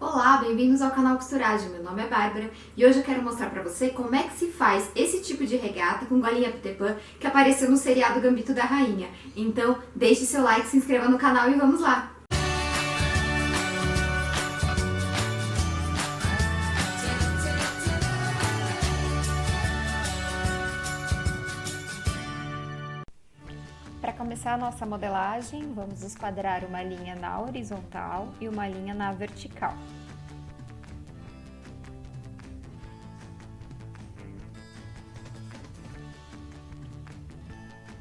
Olá, bem-vindos ao canal Costuragem. Meu nome é Bárbara e hoje eu quero mostrar pra você como é que se faz esse tipo de regata com golinha Peter Pan que apareceu no seriado Gambito da Rainha. Então, deixe seu like, se inscreva no canal e vamos lá! Para começar a nossa modelagem, vamos esquadrar uma linha na horizontal e uma linha na vertical.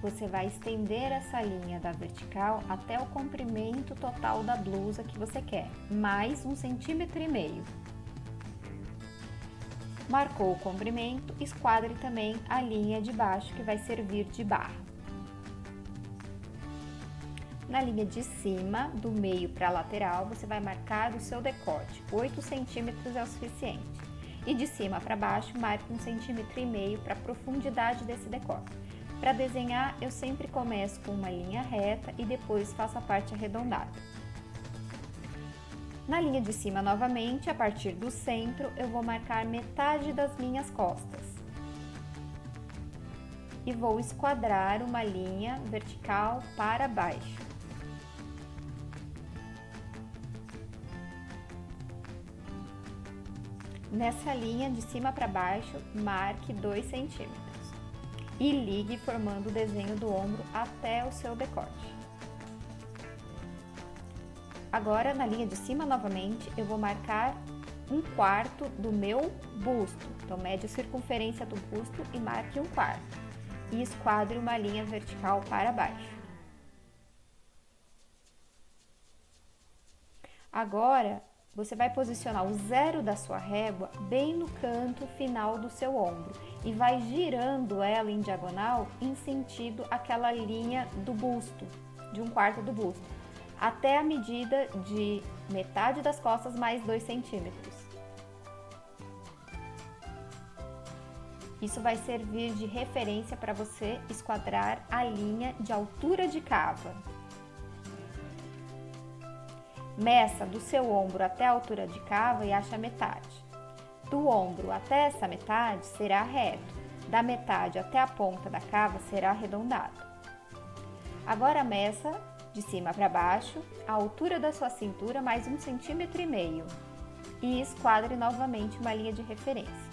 Você vai estender essa linha da vertical até o comprimento total da blusa que você quer, mais 1,5 cm. Marcou o comprimento, esquadre também a linha de baixo que vai servir de barra. Na linha de cima, do meio para a lateral, você vai marcar o seu decote, 8 centímetros é o suficiente. E de cima para baixo, marque 1,5 cm para a profundidade desse decote. Para desenhar, eu sempre começo com uma linha reta e depois faço a parte arredondada. Na linha de cima, novamente, a partir do centro, eu vou marcar metade das minhas costas. E vou esquadrar uma linha vertical para baixo. Nessa linha de cima para baixo, marque 2 centímetros e ligue formando o desenho do ombro até o seu decote. Agora, na linha de cima novamente, eu vou marcar 1/4 do meu busto. Então, mede a circunferência do busto e marque 1/4 e esquadre uma linha vertical para baixo. Agora, você vai posicionar o zero da sua régua bem no canto final do seu ombro e vai girando ela em diagonal em sentido àquela linha do busto, de 1/4 do busto, até a medida de metade das costas mais 2 centímetros. Isso vai servir de referência para você esquadrar a linha de altura de cava. Meça do seu ombro até a altura de cava e ache a metade. Do ombro até essa metade será reto, da metade até a ponta da cava será arredondado. Agora meça de cima para baixo a altura da sua cintura mais 1,5 cm e esquadre novamente uma linha de referência.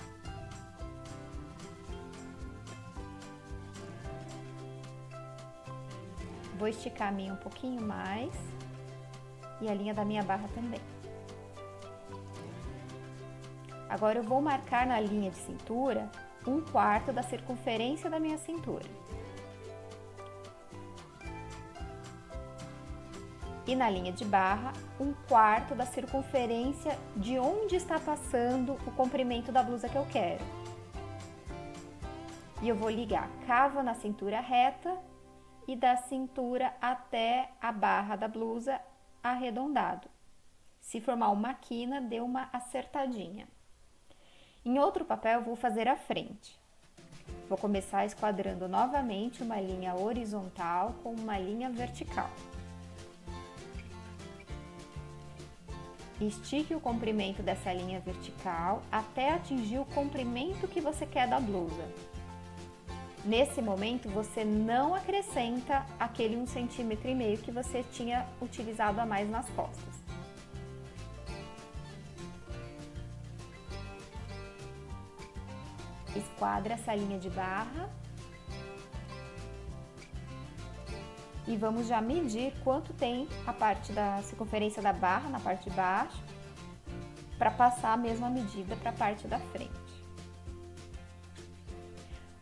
Vou esticar a minha um pouquinho mais. E a linha da minha barra também. Agora eu vou marcar na linha de cintura 1/4 da circunferência da minha cintura. E na linha de barra, 1/4 da circunferência de onde está passando o comprimento da blusa que eu quero. E eu vou ligar cava na cintura reta e da cintura até a barra da blusa arredondado. Se formar uma quina, dê uma acertadinha. Em outro papel, eu vou fazer a frente. Vou começar esquadrando novamente uma linha horizontal com uma linha vertical. Estique o comprimento dessa linha vertical até atingir o comprimento que você quer da blusa. Nesse momento, você não acrescenta aquele 1,5 cm que você tinha utilizado a mais nas costas. Esquadra essa linha de barra. E vamos já medir quanto tem a parte da circunferência da barra na parte de baixo, para passar a mesma medida para a parte da frente.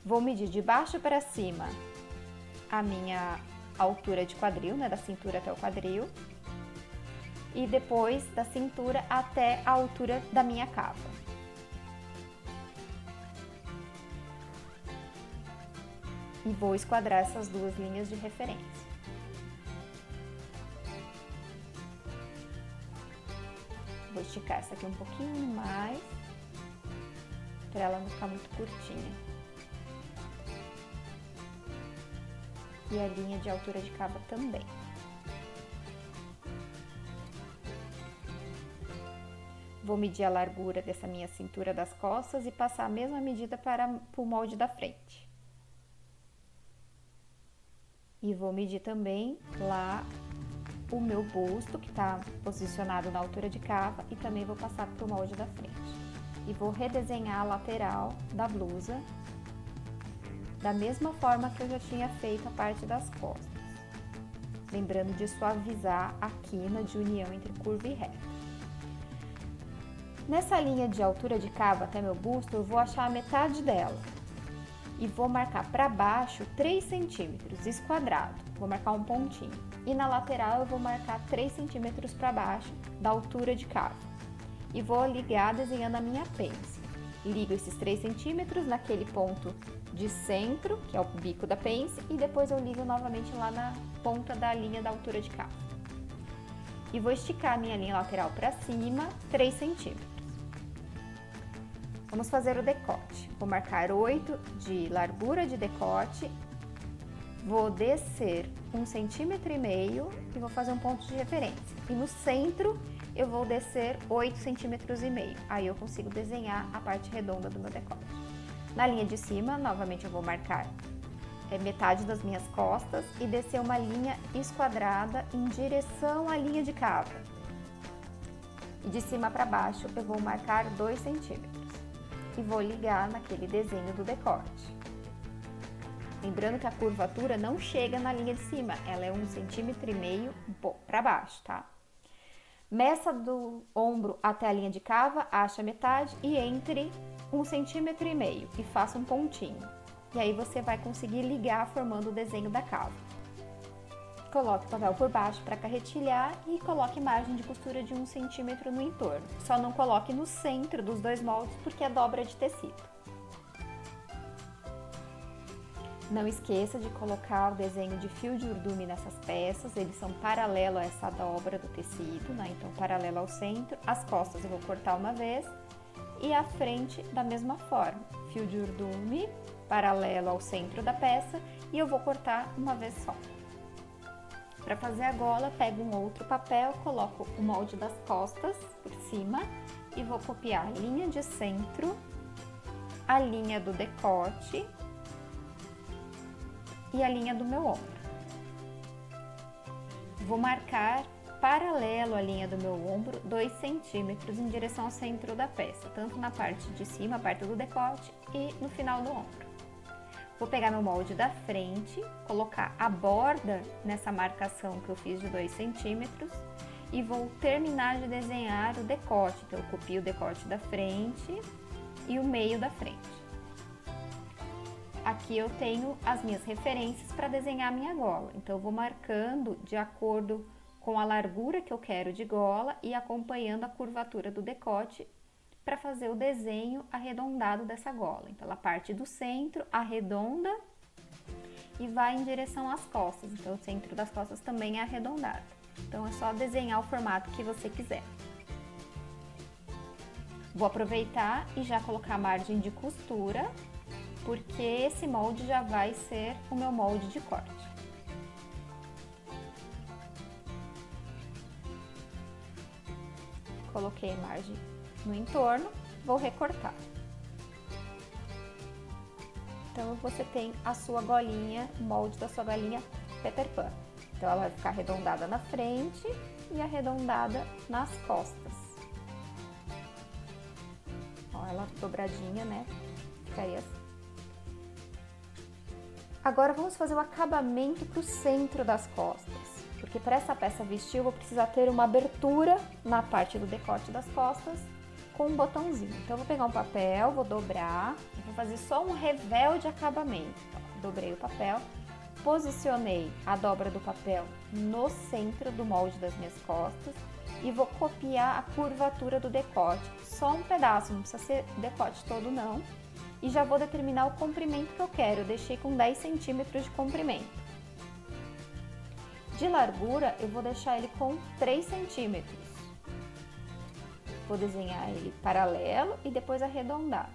Vou medir de baixo para cima a minha altura de quadril, da cintura até o quadril. E depois da cintura até a altura da minha cava. E vou esquadrar essas duas linhas de referência. Vou esticar essa aqui um pouquinho mais, para ela não ficar muito curtinha. E a linha de altura de cava também. Vou medir a largura dessa minha cintura das costas e passar a mesma medida para o molde da frente. E vou medir também lá o meu busto, que está posicionado na altura de cava, e também vou passar para o molde da frente. E vou redesenhar a lateral da blusa, da mesma forma que eu já tinha feito a parte das costas. Lembrando de suavizar a quina de união entre curva e reta. Nessa linha de altura de cava até meu busto, eu vou achar a metade dela. E vou marcar para baixo 3 centímetros, esquadrado. Vou marcar um pontinho. E na lateral eu vou marcar 3 centímetros para baixo da altura de cava. E vou ligar desenhando a minha pence. Ligo esses 3 centímetros naquele ponto de centro, que é o bico da pence, e depois eu ligo novamente lá na ponta da linha da altura de cava. E vou esticar a minha linha lateral para cima, 3 centímetros. Vamos fazer o decote. Vou marcar 8 de largura de decote, vou descer 1,5 centímetro e vou fazer um ponto de referência. E no centro eu vou descer 8,5 centímetros. Aí eu consigo desenhar a parte redonda do meu decote. Na linha de cima, novamente eu vou marcar metade das minhas costas e descer uma linha esquadrada em direção à linha de cava. E de cima para baixo eu vou marcar 2 centímetros e vou ligar naquele desenho do decote. Lembrando que a curvatura não chega na linha de cima, ela é 1,5 centímetro um pouco para baixo, tá? Meça do ombro até a linha de cava, acha a metade e entre 1,5 centímetro e faça um pontinho. E aí você vai conseguir ligar formando o desenho da cava. Coloque o papel por baixo para carretilhar e coloque margem de costura de 1 centímetro no entorno. Só não coloque no centro dos dois moldes porque é dobra de tecido. Não esqueça de colocar o desenho de fio de urdume nessas peças, eles são paralelo a essa dobra do tecido, né? Então paralelo ao centro. As costas eu vou cortar uma vez e a frente da mesma forma. Fio de urdume paralelo ao centro da peça e eu vou cortar uma vez só. Para fazer a gola, pego um outro papel, coloco o molde das costas por cima e vou copiar a linha de centro, a linha do decote e a linha do meu ombro. Vou marcar paralelo à linha do meu ombro 2 centímetros em direção ao centro da peça, tanto na parte de cima, a parte do decote, e no final do ombro. Vou pegar meu molde da frente, colocar a borda nessa marcação que eu fiz de 2 centímetros e vou terminar de desenhar o decote. Então, eu copio o decote da frente e o meio da frente. Aqui eu tenho as minhas referências para desenhar a minha gola. Então, eu vou marcando de acordo com a largura que eu quero de gola e acompanhando a curvatura do decote para fazer o desenho arredondado dessa gola. Então, ela parte do centro, arredonda e vai em direção às costas. Então, o centro das costas também é arredondado. Então, é só desenhar o formato que você quiser. Vou aproveitar e já colocar a margem de costura, porque esse molde já vai ser o meu molde de corte. Coloquei a margem no entorno, vou recortar. Então, você tem a sua golinha, o molde da sua golinha Peter Pan. Então, ela vai ficar arredondada na frente e arredondada nas costas. Ó, ela dobradinha, né? Ficaria assim. Agora, vamos fazer o acabamento para o centro das costas. Porque para essa peça vestir, eu vou precisar ter uma abertura na parte do decote das costas com um botãozinho. Então, eu vou pegar um papel, vou dobrar e vou fazer só um revel de acabamento. Então, dobrei o papel, posicionei a dobra do papel no centro do molde das minhas costas e vou copiar a curvatura do decote. Só um pedaço, não precisa ser decote todo não. E já vou determinar o comprimento que eu quero. Eu deixei com 10 centímetros de comprimento. De largura, eu vou deixar ele com 3 centímetros. Vou desenhar ele paralelo e depois arredondar.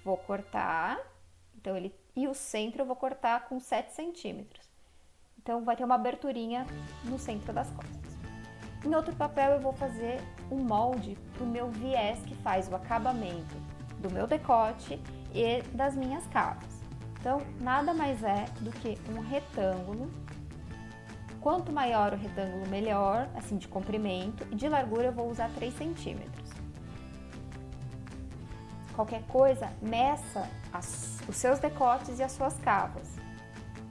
Vou cortar, então e o centro eu vou cortar com 7 centímetros. Então, vai ter uma aberturinha no centro das costas. Em outro papel eu vou fazer um molde para o meu viés que faz o acabamento do meu decote e das minhas cavas. Então, nada mais é do que um retângulo. Quanto maior o retângulo, melhor, assim, de comprimento, e de largura eu vou usar 3 centímetros. Qualquer coisa, meça os seus decotes e as suas cavas,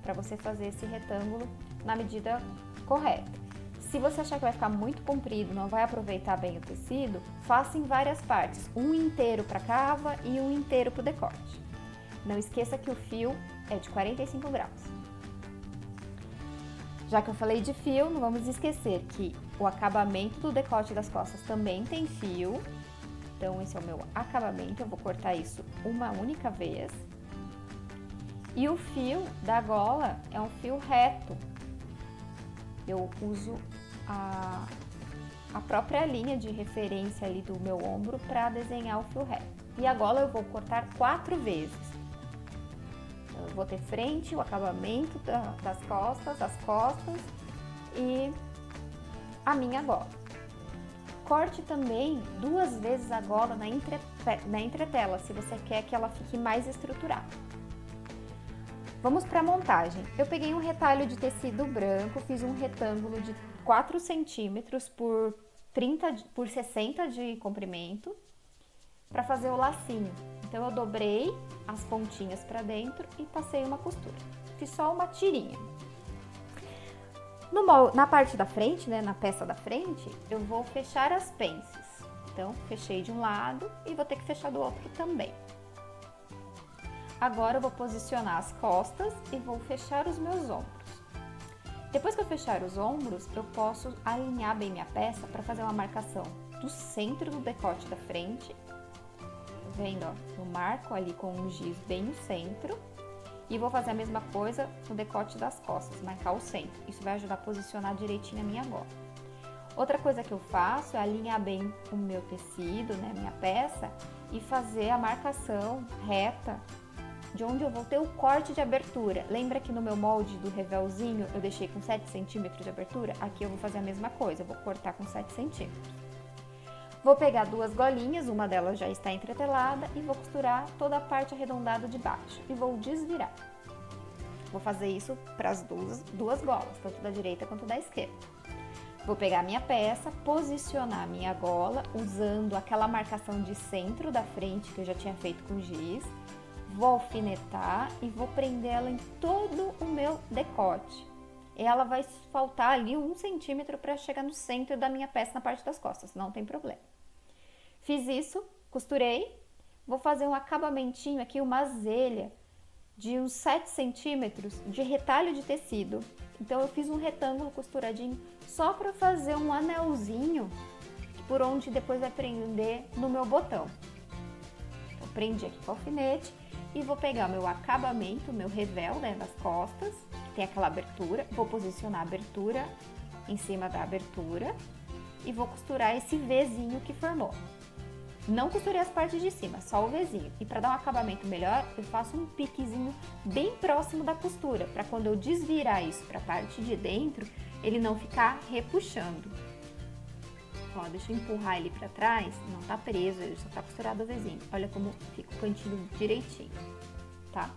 para você fazer esse retângulo na medida correta. Se você achar que vai ficar muito comprido, não vai aproveitar bem o tecido, faça em várias partes, um inteiro para a cava e um inteiro para o decote. Não esqueça que o fio é de 45 graus. Já que eu falei de fio, não vamos esquecer que o acabamento do decote das costas também tem fio. Então, esse é o meu acabamento, eu vou cortar isso uma única vez. E o fio da gola é um fio reto. Eu uso a própria linha de referência ali do meu ombro para desenhar o fio reto. E a gola eu vou cortar 4 vezes. Eu vou ter frente, o acabamento das costas, as costas e a minha gola. Corte também 2 vezes a gola na entretela, se você quer que ela fique mais estruturada. Vamos para a montagem. Eu peguei um retalho de tecido branco, fiz um retângulo de 4 centímetros por 60 de comprimento para fazer o lacinho. Então eu dobrei as pontinhas para dentro e passei uma costura. Fiz só uma tirinha. Na parte da frente, né, na peça da frente, eu vou fechar as pences. Então, fechei de um lado e vou ter que fechar do outro também. Agora eu vou posicionar as costas e vou fechar os meus ombros. Depois que eu fechar os ombros, eu posso alinhar bem minha peça para fazer uma marcação do centro do decote da frente. Tá vendo, ó? Eu marco ali com um giz bem no centro. E vou fazer a mesma coisa no decote das costas, marcar o centro. Isso vai ajudar a posicionar direitinho a minha gola. Outra coisa que eu faço é alinhar bem o meu tecido, né, minha peça, e fazer a marcação reta de onde eu vou ter o corte de abertura. Lembra que no meu molde do revelzinho eu deixei com 7 centímetros de abertura? Aqui eu vou fazer a mesma coisa, eu vou cortar com 7 centímetros. Vou pegar 2 golinhas, uma delas já está entretelada, e vou costurar toda a parte arredondada de baixo. E vou desvirar. Vou fazer isso para as duas golas, tanto da direita quanto da esquerda. Vou pegar a minha peça, posicionar a minha gola, usando aquela marcação de centro da frente que eu já tinha feito com giz. Vou alfinetar e vou prender ela em todo o meu decote. Ela vai faltar ali 1 centímetro para chegar no centro da minha peça na parte das costas, não tem problema. Fiz isso, costurei, vou fazer um acabamentinho aqui, uma azelha de uns 7 centímetros de retalho de tecido. Então eu fiz um retângulo costuradinho só para fazer um anelzinho por onde depois vai prender no meu botão. Então prendi aqui com o alfinete e vou pegar o meu acabamento, o meu revel, né, das costas, que tem aquela abertura, vou posicionar a abertura em cima da abertura e vou costurar esse Vzinho que formou. Não costurei as partes de cima, só o Vzinho. E para dar um acabamento melhor, eu faço um piquezinho bem próximo da costura, para quando eu desvirar isso para a parte de dentro, ele não ficar repuxando. Ó, deixa eu empurrar ele para trás, não tá preso, ele só tá costurado o Vzinho. Olha como fica o cantinho direitinho, tá?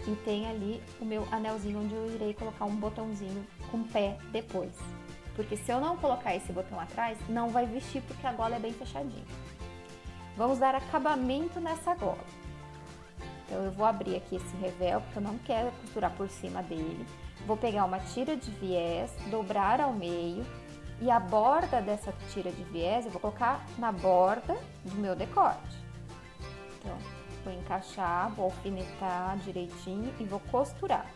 E tem ali o meu anelzinho onde eu irei colocar um botãozinho com pé depois. Porque se eu não colocar esse botão atrás, não vai vestir porque a gola é bem fechadinha. Vamos dar acabamento nessa gola. Então eu vou abrir aqui esse revel, porque eu não quero costurar por cima dele. Vou pegar uma tira de viés, dobrar ao meio e a borda dessa tira de viés eu vou colocar na borda do meu decote. Então, vou encaixar, vou alfinetar direitinho e vou costurar.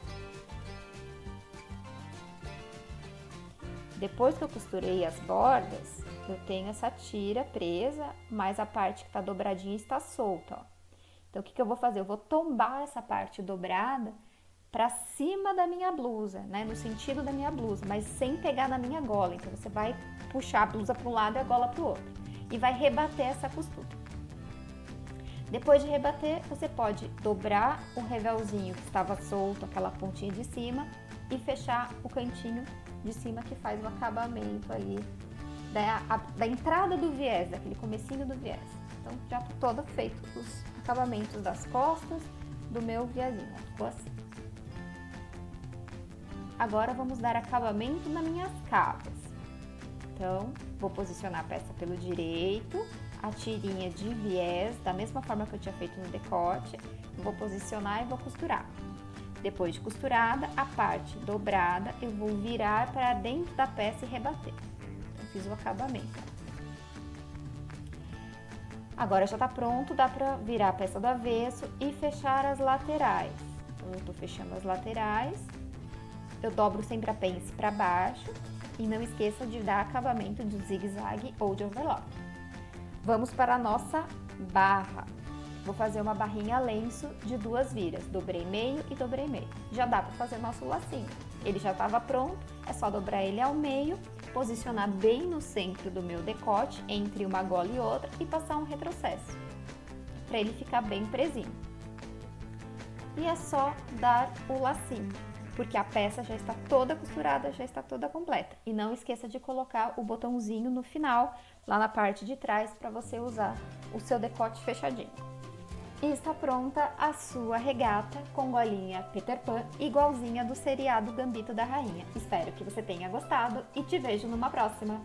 Depois que eu costurei as bordas, eu tenho essa tira presa, mas a parte que tá dobradinha está solta, ó. Então, o que eu vou fazer? Eu vou tombar essa parte dobrada para cima da minha blusa, né? No sentido da minha blusa, mas sem pegar na minha gola. Então, você vai puxar a blusa para um lado e a gola para o outro. E vai rebater essa costura. Depois de rebater, você pode dobrar o revelzinho que estava solto, aquela pontinha de cima, e fechar o cantinho de cima que faz o acabamento ali da entrada do viés, daquele comecinho do viés. Então já tá todo feito os acabamentos das costas do meu viezinho, ficou assim. Agora vamos dar acabamento nas minhas cavas. Então, vou posicionar a peça pelo direito, a tirinha de viés, da mesma forma que eu tinha feito no decote, vou posicionar e vou costurar. Depois de costurada, a parte dobrada eu vou virar para dentro da peça e rebater. Então, fiz o acabamento. Agora já tá pronto, dá para virar a peça do avesso e fechar as laterais. Então, eu tô fechando as laterais, eu dobro sempre a pence para baixo e não esqueça de dar acabamento de zigue-zague ou de overlock. Vamos para a nossa barra. Vou fazer uma barrinha lenço de 2 viras, dobrei meio e dobrei meio. Já dá para fazer nosso lacinho. Ele já estava pronto, é só dobrar ele ao meio, posicionar bem no centro do meu decote, entre uma gola e outra, e passar um retrocesso, para ele ficar bem presinho. E é só dar o lacinho, porque a peça já está toda costurada, já está toda completa. E não esqueça de colocar o botãozinho no final, lá na parte de trás, para você usar o seu decote fechadinho. E está pronta a sua regata com golinha Peter Pan, igualzinha do seriado Gambito da Rainha. Espero que você tenha gostado e te vejo numa próxima!